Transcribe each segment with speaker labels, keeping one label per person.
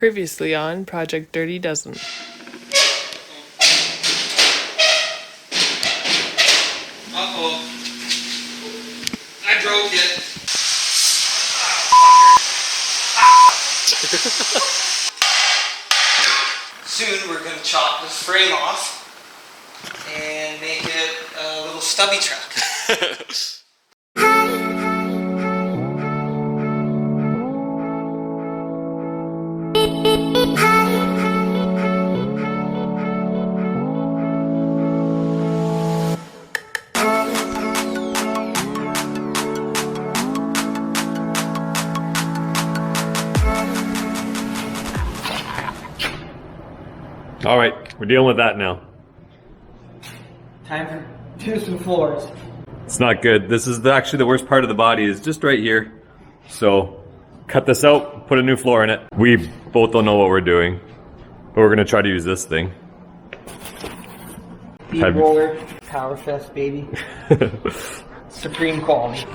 Speaker 1: Previously on Project Dirty Dozen.
Speaker 2: Uh-oh. I broke it. Soon we're going to chop this frame off and make it a little stubby truck.
Speaker 3: All right, we're dealing with that now.
Speaker 2: Time for two floors.
Speaker 3: It's not good. This is actually the worst part of the body is just right here. So cut this out, put a new floor in it. We both don't know what we're doing, but we're gonna try to use this thing.
Speaker 2: Bead Roller, Power Fest, baby. Supreme quality.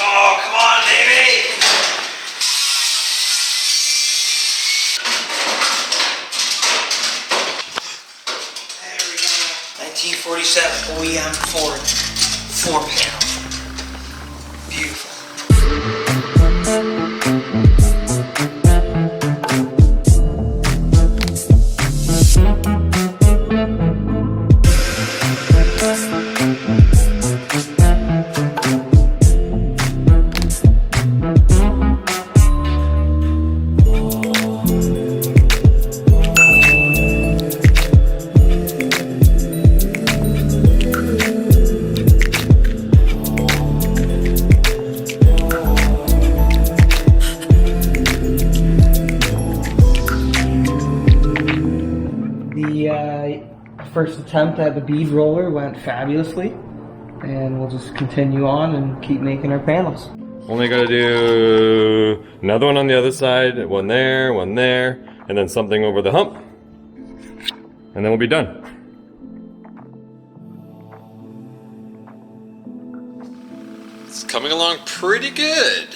Speaker 2: Oh, come on, baby! There we go. 1947 OEM Ford 4-panel. Beautiful. The first attempt at the bead roller went fabulously, and we'll just continue on and keep making our panels.
Speaker 3: Only gotta do another one on the other side, one there, and then something over the hump. And then we'll be done. It's coming along pretty good.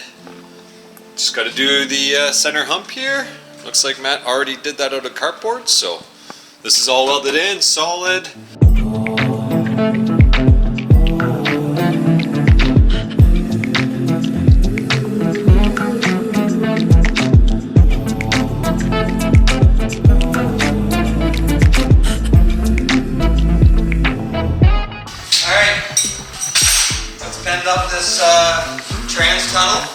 Speaker 3: Just gotta do the center hump here. Looks like Matt already did that out of cardboard, so this is all welded in, solid.
Speaker 2: Alright, let's bend up this trans tunnel.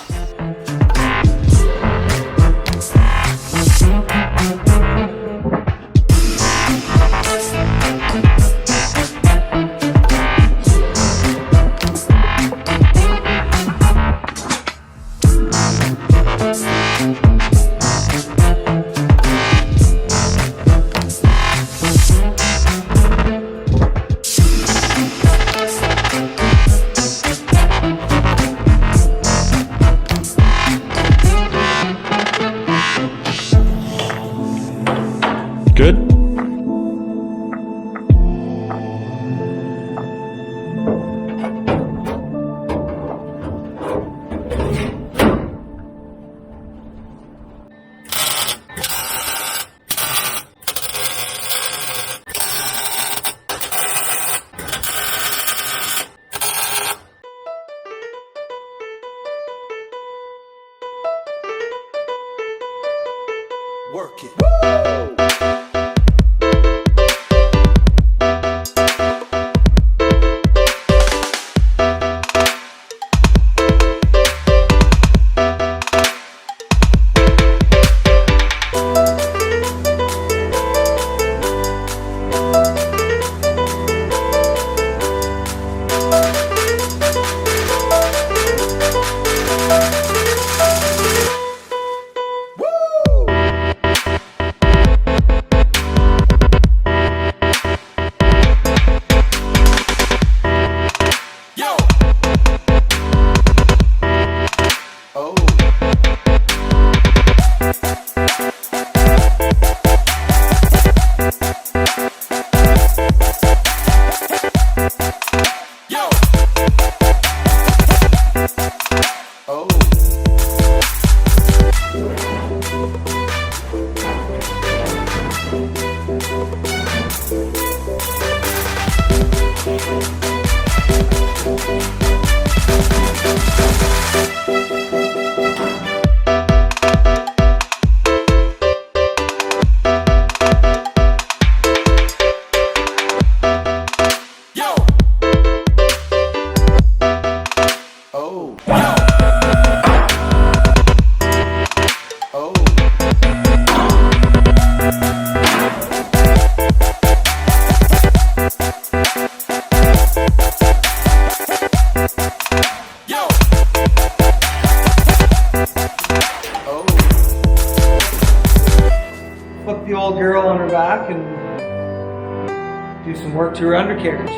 Speaker 2: do some work to her undercarriage.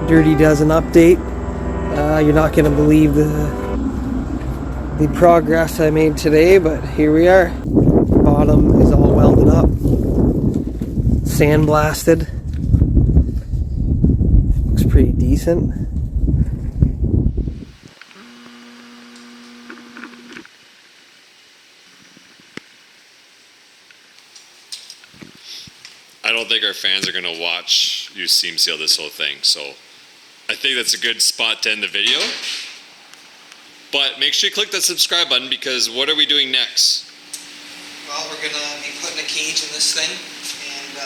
Speaker 2: Dirty Dozen update. You're not going to believe the progress I made today, but here we are. Bottom is all welded up, sandblasted. Looks pretty decent.
Speaker 3: I don't think our fans are going to watch you seam seal this whole thing, so I think that's a good spot to end the video. But make sure you click that subscribe button, because what are we doing next?
Speaker 2: Well, we're going to be putting a cage in this thing and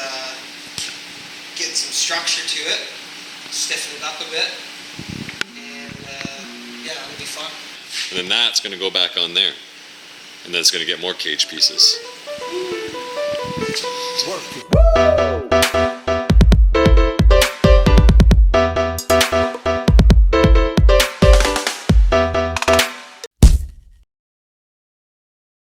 Speaker 2: getting some structure to it, stiffen it up a bit, and yeah, it'll be fun.
Speaker 3: And then that's going to go back on there. And then it's going to get more cage pieces.
Speaker 4: Work it.